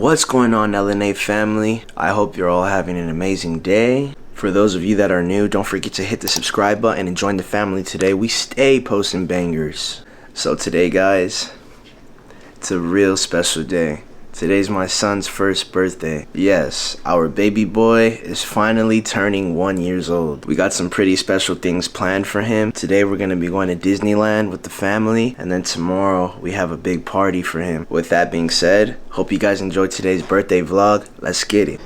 What's going on, LNA family? I hope you're all having an amazing day. For those of you that are new, don't forget to hit the subscribe button and join the family today. We stay posting bangers. So today, guys, it's a real special day. Today's my son's first birthday. Yes, our baby boy is finally turning 1 year old. We got some pretty special things planned for him. Today we're gonna be going to Disneyland with the family, and then tomorrow we have a big party for him. With that being said, hope you guys enjoyed today's birthday vlog. Let's get it.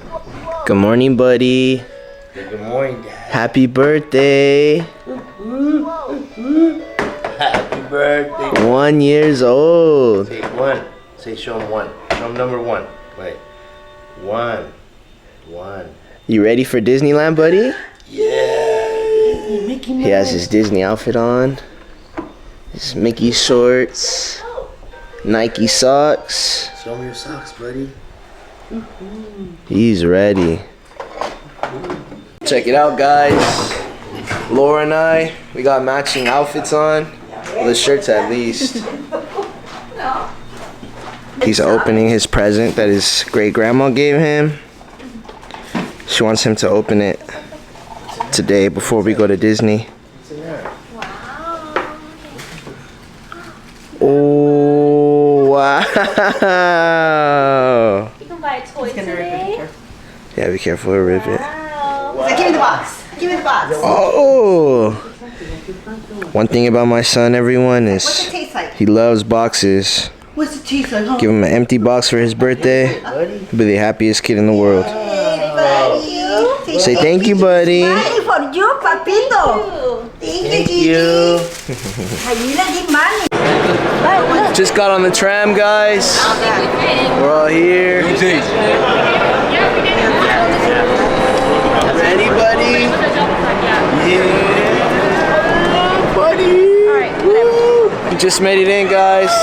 Good morning, buddy. Good morning, Dad. Happy birthday. Happy birthday. 1 year old. Say one. Say show him one. Show him number one. Wait. One. You ready for Disneyland, buddy? Yeah. Mickey Mouse. He has his Disney outfit on. His Mickey shorts. Nike socks. Show me your socks, buddy. He's ready. Check it out, guys. Laura and I, we got matching outfits on. Well, the shirts at least. He's opening his present that his great grandma gave him. She wants him to open it today before we go to Disney. Oh, wow. You can buy a toy today. Yeah, be careful, he'll rip it. Wow. Give me the box. Give me the box. Oh! One thing about my son, everyone, What's is it taste like? he loves boxes. What's it taste like? Huh? Give him an empty box for his birthday. He'll be the happiest kid in the world. Hey, buddy. Say thank you, buddy. Money for you, papito. Thank you, Gigi. Ayuda, give money. Just got on the tram, guys. We're all here. Ready, buddy? Yeah, buddy. Woo. We just made it in, guys.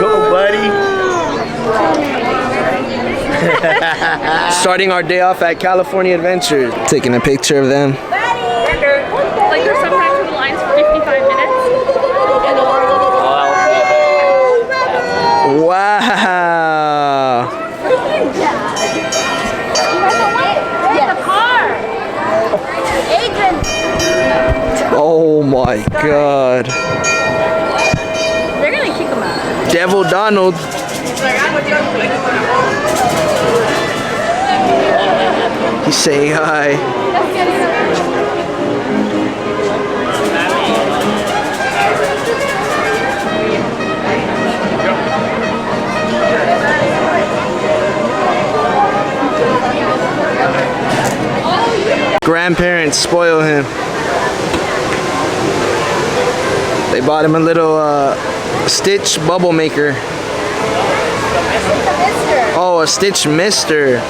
Go, buddy. Starting our day off at California Adventure. Taking a picture of them. Like there's sometimes the lines for 55 minutes. Wow. Oh my God. They're gonna kick him out. Devil Donald. He's saying hi. Grandparents spoil him. They bought him a little Stitch bubble maker. Oh, a Stitch mister.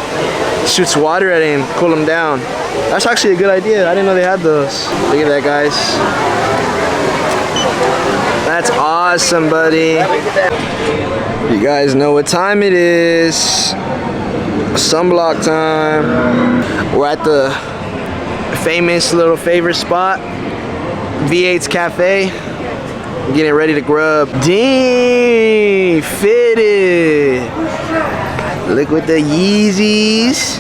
Shoots water at him, cool him down. That's actually a good idea. I didn't know they had those. Look at that, guys. That's awesome, buddy. You guys know what time it is. Sunblock time. We're at the famous little favorite spot, V8's Cafe. Getting ready to grub. Dang, fitted. Look with the Yeezys.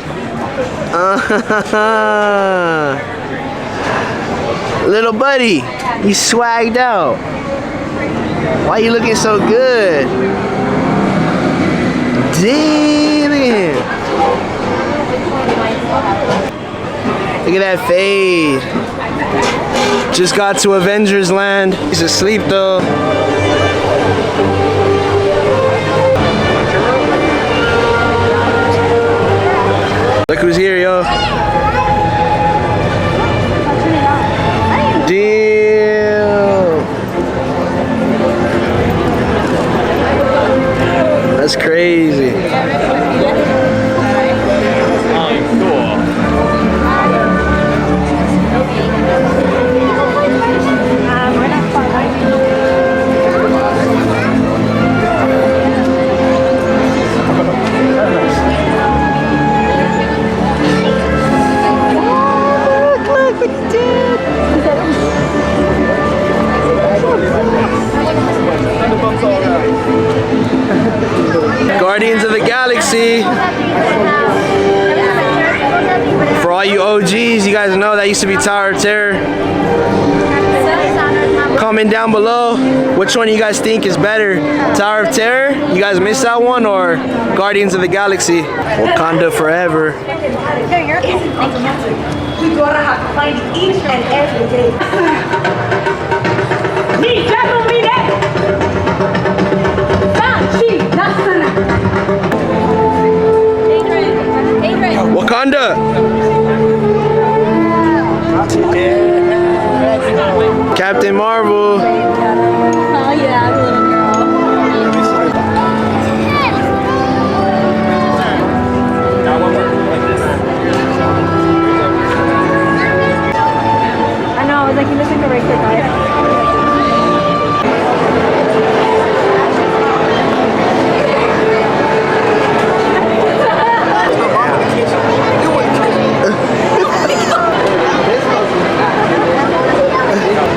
Little buddy, you swagged out. Why you looking so good? Damn it. Look at that fade. Just got to Avengers Land. He's asleep though. Look who's here, yo. Damn. That's crazy. Galaxy. For all you OGs, you guys know that used to be Tower of Terror. Comment down below which one you guys think is better, Tower of Terror, you guys missed that one, or Guardians of the Galaxy? Wakanda forever. We gotta have to find it each and every day. Wakanda! Captain Marvel. Oh yeah, little girl. I know, I was like, you listen to right quick, guys.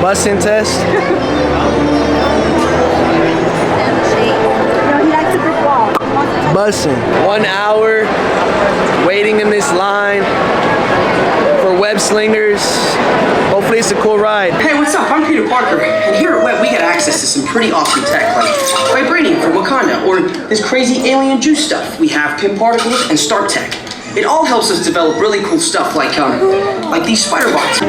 Busting test. Busting. 1 hour waiting in this line for web slingers. Hopefully it's a cool ride. Hey, what's up? I'm Peter Parker, and here at Web we get access to some pretty awesome tech, like vibranium from Wakanda, or this crazy alien juice stuff. We have pin particles and Stark Tech. It all helps us develop really cool stuff like these spider bots.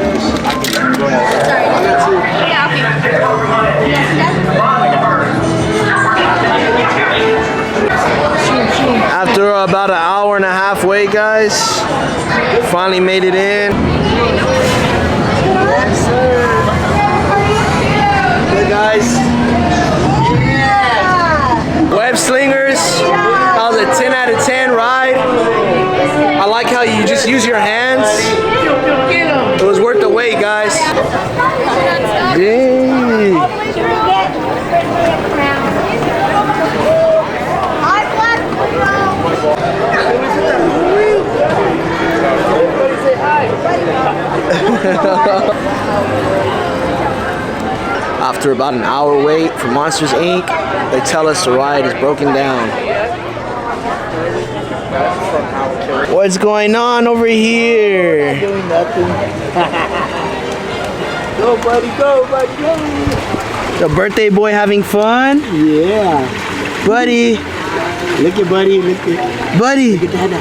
After about an hour and a half wait, guys, finally made it in. Yes, sir. Good, guys. Web slingers. That was a 10 out of 10 ride. I like how you just use your hands. It was worth the wait, guys. Dang. After about an hour wait for Monsters Inc., they tell us the ride is broken down. What's going on over here? Doing nothing. Go, buddy, go, buddy, go. The birthday boy having fun? Yeah. Buddy. Look at buddy, look at Buddy. Look at Dada.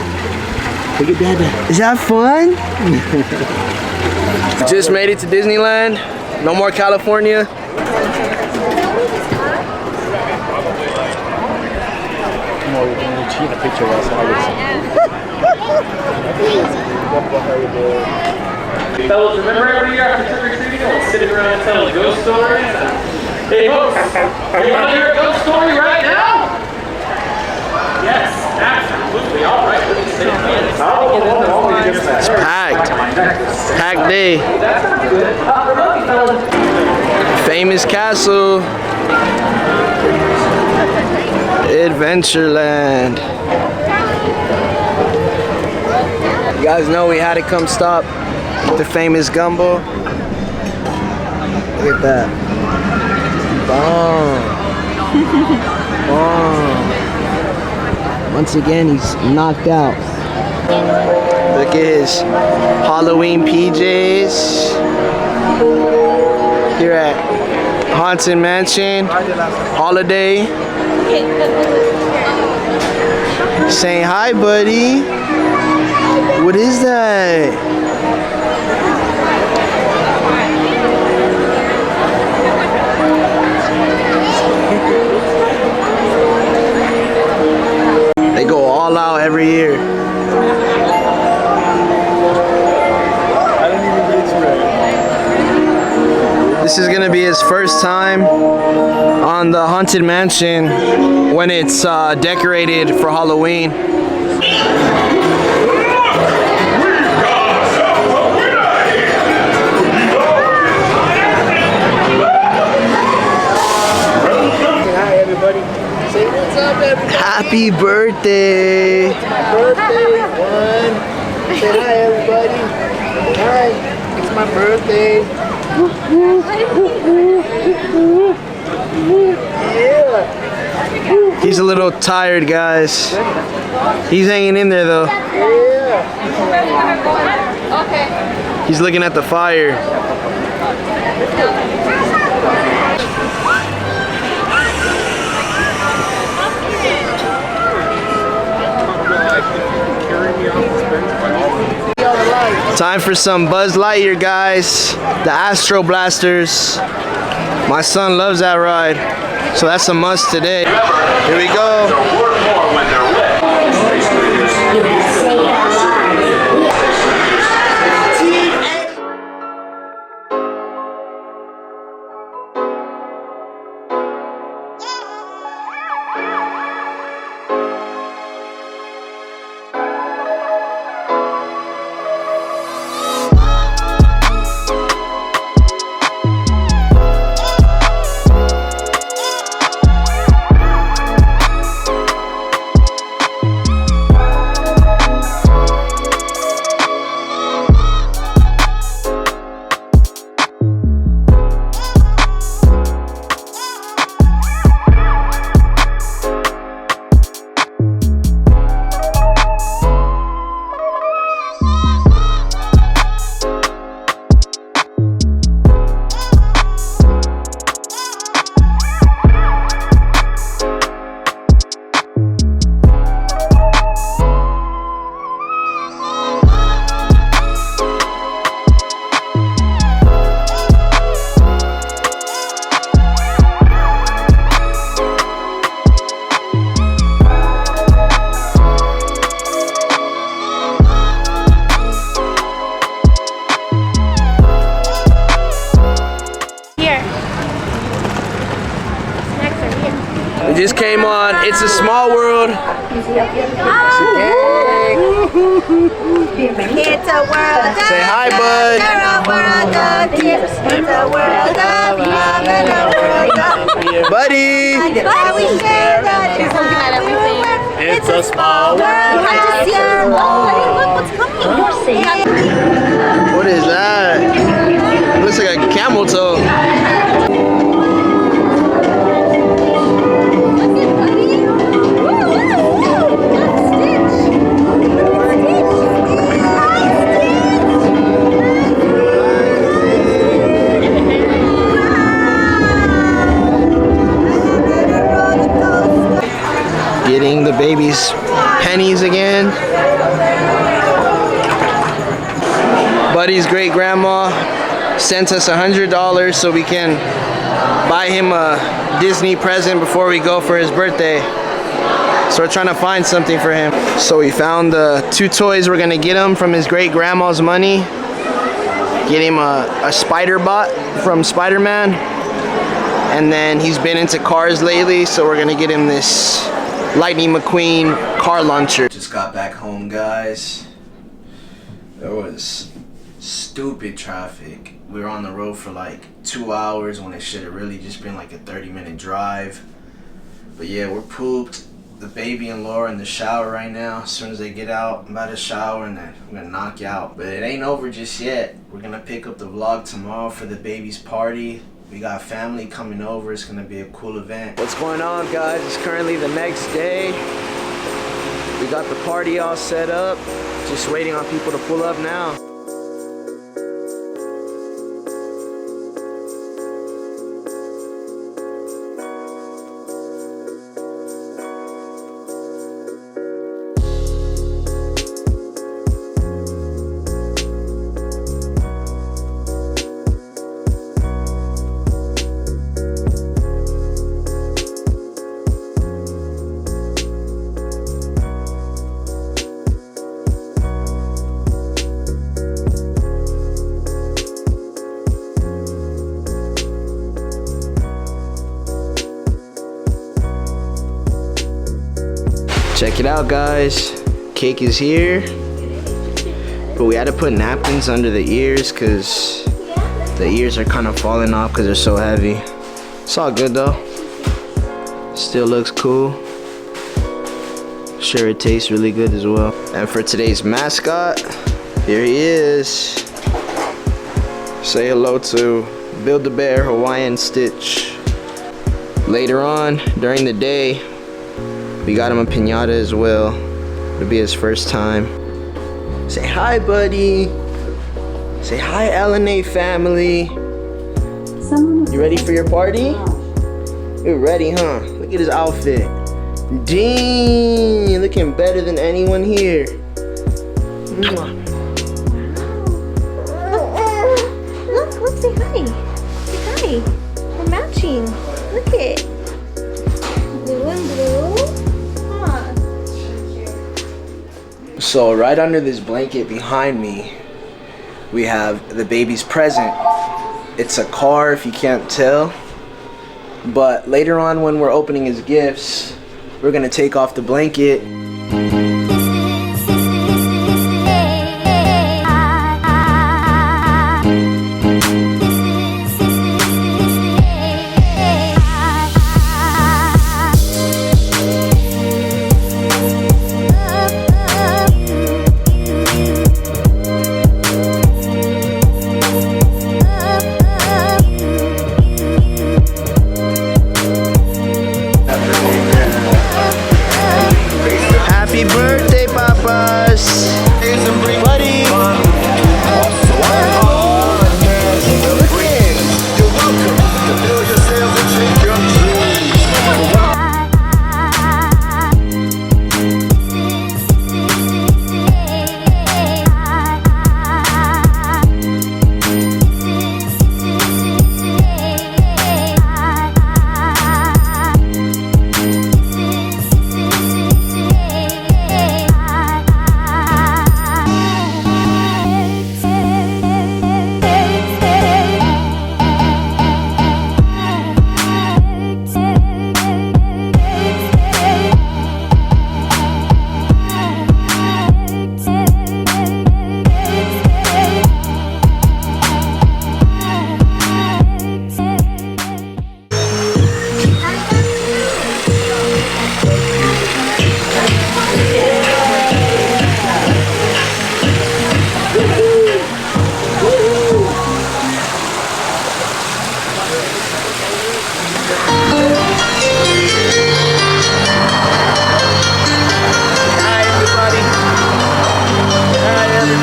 Look at Dada. Is that fun? Just made it to Disneyland. No more California. Fellas, remember every year after trick-or-treating, we'll sit around and tell ghost stories? Hey folks, you want to hear a ghost story right now? Yes, absolutely. All right, let me sit down. It's packed. Packed day. Famous Castle. Adventureland. You guys know we had to come stop at the famous gumbo. Look at that. Bomb. Bomb. Once again, he's knocked out. Look at his Halloween PJs. Here at Haunted Mansion. Holiday. Saying hi, buddy. What is that? They go all out every year. This is gonna be his first time on the Haunted Mansion when it's decorated for Halloween. Hi, everybody. Say what's up, everybody. Happy birthday! Birthday, one. Say hi, everybody. Hi, it's my birthday. Yeah. He's a little tired, guys. He's hanging in there though. Okay. He's looking at the fire. Time for some Buzz Lightyear, guys. The Astro Blasters. My son loves that ride, so that's a must today. Here we go. We just came on It's a Small World. It's a world of Say hi, bud. It's a world of love and a world of Buddy. why we share that it's looking at everything. It's a small world. You have to see our look what's coming. What is that? Looks like a camel toe. Getting the baby's pennies again. Buddy's great grandma sent us $100 so we can buy him a Disney present before we go for his birthday. So we're trying to find something for him. So we found the 2 toys we're gonna get him from his great grandma's money. Get him a spider bot from Spider-Man. And then he's been into cars lately, so we're gonna get him this Lightning McQueen car launcher. Just got back home, guys. There was stupid traffic. We were on the road for like 2 hours when it should have really just been like a 30-minute drive. But yeah, we're pooped. The baby and Laura in the shower right now. As soon as they get out, I'm about to shower and then I'm gonna knock you out. But it ain't over just yet. We're gonna pick up the vlog tomorrow for the baby's party. We got family coming over. It's gonna be a cool event. What's going on, guys? It's currently the next day. We got the party all set up. Just waiting on people to pull up now. Check it out, guys. Cake is here. But we had to put napkins under the ears because the ears are kind of falling off because they're so heavy. It's all good though. Still looks cool. Sure, it tastes really good as well. And for today's mascot, here he is. Say hello to Build-A-Bear Hawaiian Stitch. Later on during the day, we got him a pinata as well. It'll be his first time. Say hi, buddy. Say hi, LNA family. You ready for your party? You're ready, huh? Look at his outfit. Dang, looking better than anyone here. Look, say hi. Say hi. We're matching. Look it. Blue and blue. So right under this blanket behind me, we have the baby's present. It's a car if you can't tell. But later on when we're opening his gifts, we're gonna take off the blanket. Happy birthday, Papas!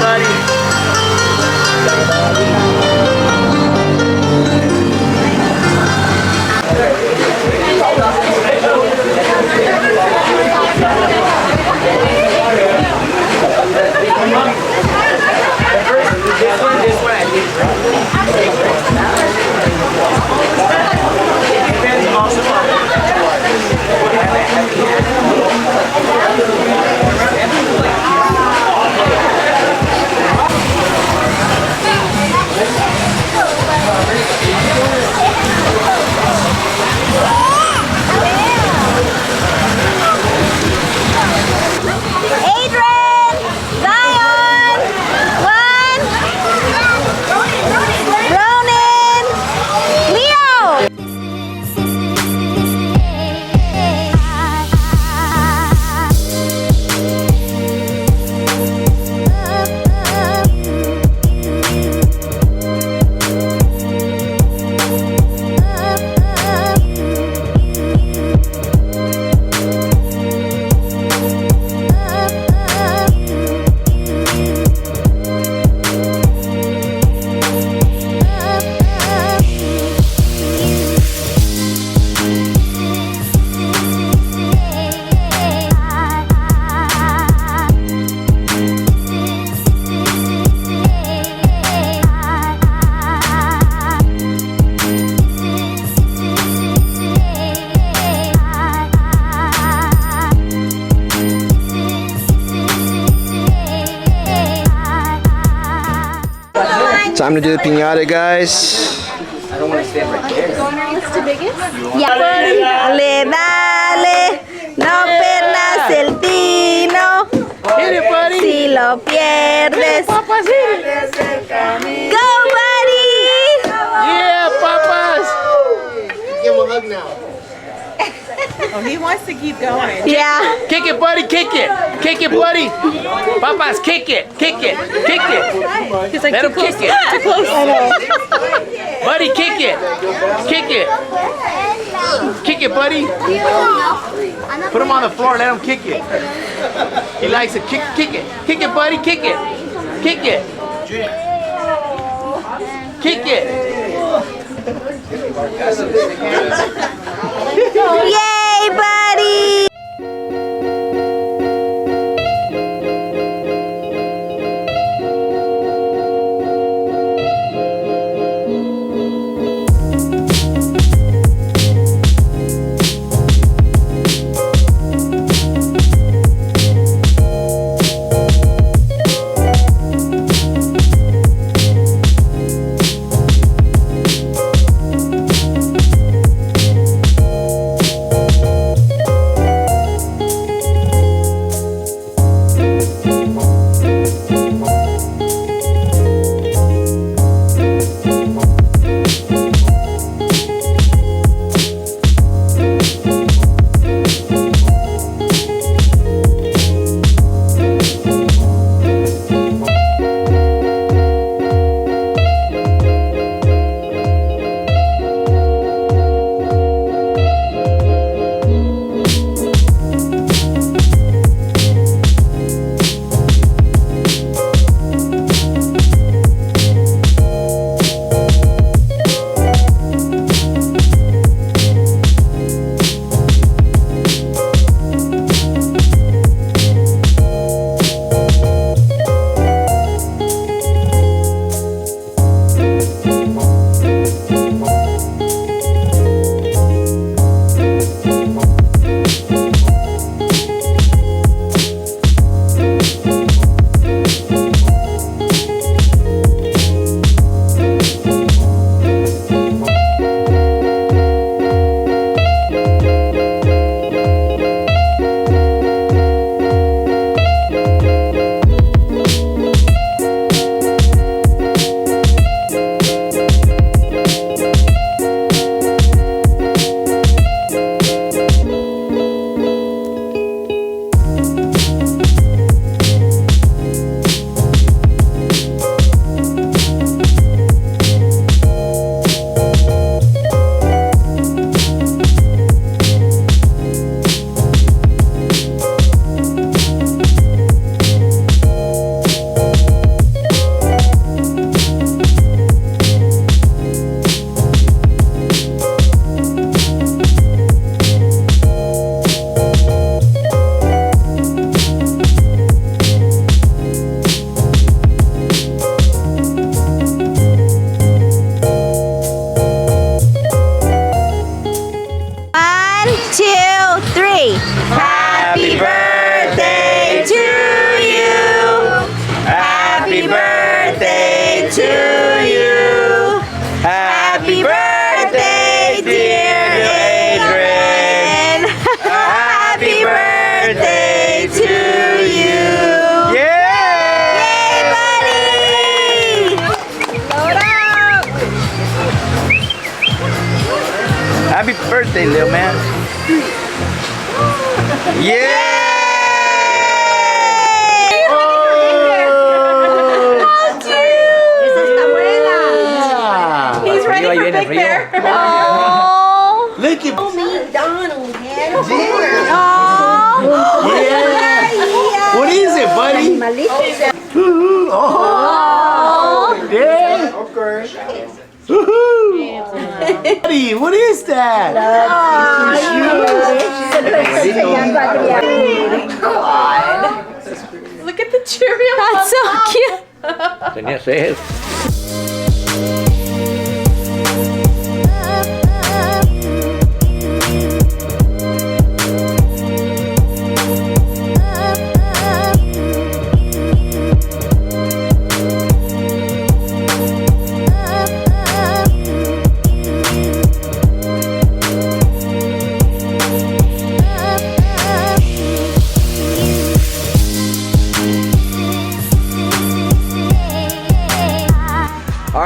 Buddy! Time to do the piñata, guys. I don't want to stand right there. It's the biggest? Ya. Dale, dale. No pierdas el tino. Hit it, buddy. Si lo pierdes. Papas, hit it. Go, buddy. Yeah, Papas. Give him a hug now. Oh, he wants to keep going. Yeah. Kick it, buddy. Kick it. Kick it, buddy. Papas, kick it. Kick it. Kick it. He's like, Let too him close. kick it. Too close. Buddy, kick it. Kick it. Kick it, buddy. Put him on the floor. Let him kick it. He likes it. Kick it. Kick it, buddy. Kick it. Kick it. Kick it. Yay, buddy! Happy birthday to you. Happy birthday to you. Happy birthday, dear Adrian. Happy birthday to you. Yay, buddy! Load up! Happy birthday, little man. Yeah! He's ready for Big Bear. Oh, Look at McDonald had a yeah. What is it, buddy? Oh, yeah. Buddy, what is that? Look at the Cheerio. That's so cute. Tenía sed.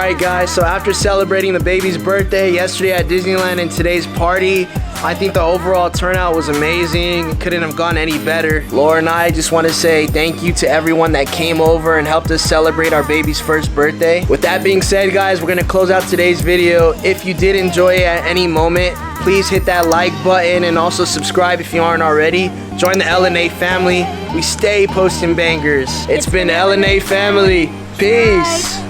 Alright guys, so after celebrating the baby's birthday yesterday at Disneyland and today's party, I think the overall turnout was amazing. It couldn't have gone any better. Laura and I just want to say thank you to everyone that came over and helped us celebrate our baby's first birthday. With that being said, guys, we're going to close out today's video. If you did enjoy it at any moment, please hit that like button and also subscribe if you aren't already. Join the LNA family. We stay posting bangers. It's been LNA family. Peace.